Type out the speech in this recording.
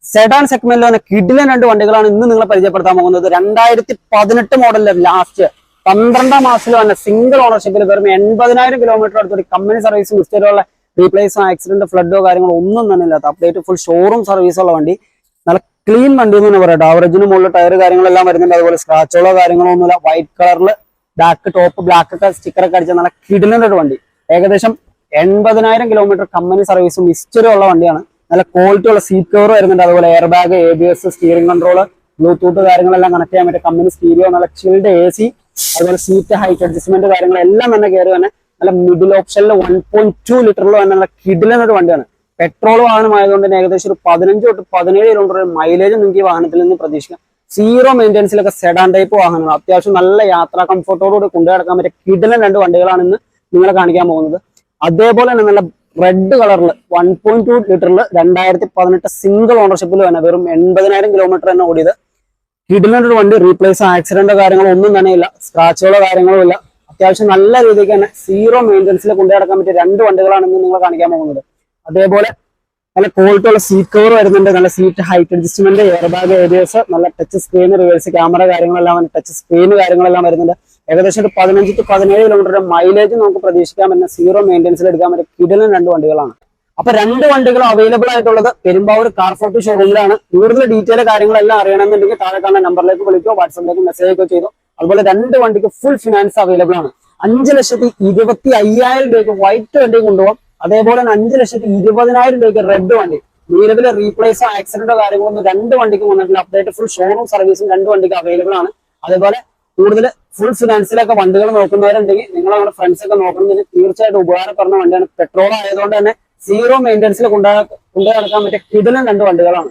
Sedan സെഗ്മെന്റിൽ തന്നെ കിഡിലൻ രണ്ട് വണ്ടികളാണ് ഇന്ന് നിങ്ങളെ പരിചയപ്പെടുത്താൻ പോകുന്നത്. 2018 മോഡലിലെ ലാസ്റ്റ് 12ാം മാസത്തിൽ തന്നെ സിംഗിൾ ഓണർഷിപ്പിൽ വെറും 80,000 കിലോമീറ്റർ അടുത്തൊരു കമ്പനി സർവീസും മിസ്റ്റേക്കുള്ള റീപ്ലേസോ ആക്സിഡന്റ് ഫ്ലഡോ കാര്യങ്ങളോ ഒന്നും തന്നെ ഇല്ലാത്ത അപ്ഡേറ്റ് ഫുൾ ഷോറൂം സർവീസുള്ള വണ്ടി. നല്ല ക്ലീൻ വണ്ടി എന്ന് തന്നെ പറയാം. ആവറേജിന് മുകളിൽ ടയർ കാര്യങ്ങളെല്ലാം വരുന്നുണ്ട്. അതുപോലെ സ്ക്രാച്ചുകളോ കാര്യങ്ങളോ ഒന്നുമില്ല. വൈറ്റ് കളറിൽ ബാക്ക് ടോപ്പ് ബ്ലാക്ക് ഒക്കെ സ്റ്റിക്കറൊക്കെ അടിച്ച നല്ല കിഡിലൻ ഒരു വണ്ടി. ഏകദേശം 80,000 കിലോമീറ്റർ കമ്പനി സർവീസും ഹിസ്റ്ററി ഉള്ള വണ്ടിയാണ്. നല്ല ക്വാളിറ്റി ഉള്ള സീറ്റ് കവർ വരുന്നുണ്ട്. അതുപോലെ air bag, ABS, steering control, Bluetooth കാര്യങ്ങളെല്ലാം കണക്ട് ചെയ്യാൻ പറ്റും. കമ്പനി സ്റ്റീരിയോ, നല്ല ചിൽഡ് AC, അതുപോലെ സീറ്റ് ഹൈറ്റ് അഡ്ജസ്റ്റ്മെന്റ് കാര്യങ്ങളെല്ലാം തന്നെ കയറി തന്നെ നല്ല മിഡിൽ ഓപ്ഷനിൽ 1.2 ലിറ്ററിൽ തന്നെ നല്ല കിഡിലൻ ഒരു വണ്ടിയാണ്. പെട്രോൾ വാഹനമായതുകൊണ്ട് തന്നെ ഏകദേശം ഒരു 15 തൊട്ട് 17 കിലോമീറ്റർ മൈലേജ് നിങ്ങൾക്ക് ഈ വാഹനത്തിൽ നിന്ന് പ്രതീക്ഷിക്കാം. സീറോ മെയിൻ്റെനൻസിലൊക്കെ സെഡാൻ ടൈപ്പ് വാഹനങ്ങൾ അത്യാവശ്യം നല്ല യാത്രാ കംഫർട്ടോടുകൂടി കൊണ്ടുനടക്കാൻ പറ്റിയ കിഡിലൻ രണ്ട് വണ്ടികളാണ് ഇന്ന് നിങ്ങളെ കാണിക്കാൻ പോകുന്നത്. അതേപോലെ തന്നെ നല്ല റെഡ് കളറിൽ 1.2 ലിറ്ററിൽ 2018 സിംഗിൾ ഓണർഷിപ്പിൽ തന്നെ വെറും 80,000 കിലോമീറ്റർ തന്നെ ഓടിയത് കിഡിലൻ ഒരു വണ്ടി. റീപ്ലേസ് ആക്സിഡന്റോ കാര്യങ്ങളോ ഒന്നും തന്നെ ഇല്ല. സ്ക്രാച്ചുകളോ കാര്യങ്ങളോ ഇല്ല. അത്യാവശ്യം നല്ല രീതിക്ക് തന്നെ സീറോ മെയിൻ്റെനൻസിൽ കൊണ്ടുനടക്കാൻ പറ്റിയ രണ്ട് വണ്ടികളാണ് ഇന്ന് നിങ്ങളെ കാണിക്കാൻ പോകുന്നത്. അതേപോലെ നല്ല ക്വാളിറ്റി ഉള്ള സീറ്റ് കവർ വരുന്നുണ്ട്. നല്ല seat height adjustment, air bag, ABS, നല്ല ടച്ച് സ്ക്രീൻ, റിവേഴ്സ് ക്യാമറ കാര്യങ്ങളെല്ലാം ടച്ച് സ്ക്രീൻ കാര്യങ്ങളെല്ലാം വരുന്നുണ്ട്. ഏകദേശം ഒരു 15 to 17 കിലോമീറ്റർ മൈലേജ് നമുക്ക് പ്രതീക്ഷിക്കാൻ പറ്റുന്ന സീറോ മെയിൻ്റെനൻസിൽ എടുക്കാൻ പറ്റിയ കിഡിലൻ രണ്ട് വണ്ടികളാണ്. അപ്പൊ രണ്ട് വണ്ടികളും അവൈലബിൾ ആയിട്ടുള്ളത് പെരുമ്പാവൂർ കാർ ഫോർട്ട് ഷോറൂമിലാണ്. കൂടുതൽ ഡീറ്റെയിൽ കാര്യങ്ങളെല്ലാം അറിയണമെന്നുണ്ടെങ്കിൽ താഴെ കാണുന്ന നമ്പറിലേക്ക് വിളിക്കോ, വാട്സാപ്പിലേക്ക് മെസ്സേജ് ഒക്കെ ചെയ്തോ. അതുപോലെ രണ്ട് വണ്ടിക്ക് ഫുൾ ഫിനാൻസ് അവൈലബിൾ ആണ്. 5,25,000 രൂപയ്ക്ക് വൈറ്റ് വണ്ടി കൊണ്ടുപോകാം. അതേപോലെ തന്നെ 5,20,000 രൂപയ്ക്ക് റെഡ് വണ്ടി. നിലവിലെ റീപ്ലേസോ ആക്സിഡന്റോ കാര്യങ്ങളൊന്നും രണ്ട് വണ്ടിക്ക് വന്നിട്ടില്ല. അപ്ഡേറ്റ് ഫുൾ ഷോറൂം സർവീസും രണ്ട് വണ്ടിക്ക് അവൈലബിൾ ആണ്. അതേപോലെ കൂടുതൽ ഫുൾ ഫിനാൻസിലൊക്കെ വണ്ടികൾ നോക്കുന്നവരുണ്ടെങ്കിൽ നിങ്ങൾ നമ്മുടെ ഫ്രണ്ട്സ് ഒക്കെ നോക്കുന്നതിന് തീർച്ചയായിട്ടും ഉപകാരപ്പെടുന്ന വണ്ടിയാണ്. പെട്രോൾ ആയതുകൊണ്ട് തന്നെ സീറോ മെയിൻ്റെനൻസിൽ കൊണ്ടു നടക്കാൻ പറ്റിയ കിഡിലൻ രണ്ട് വണ്ടികളാണ്.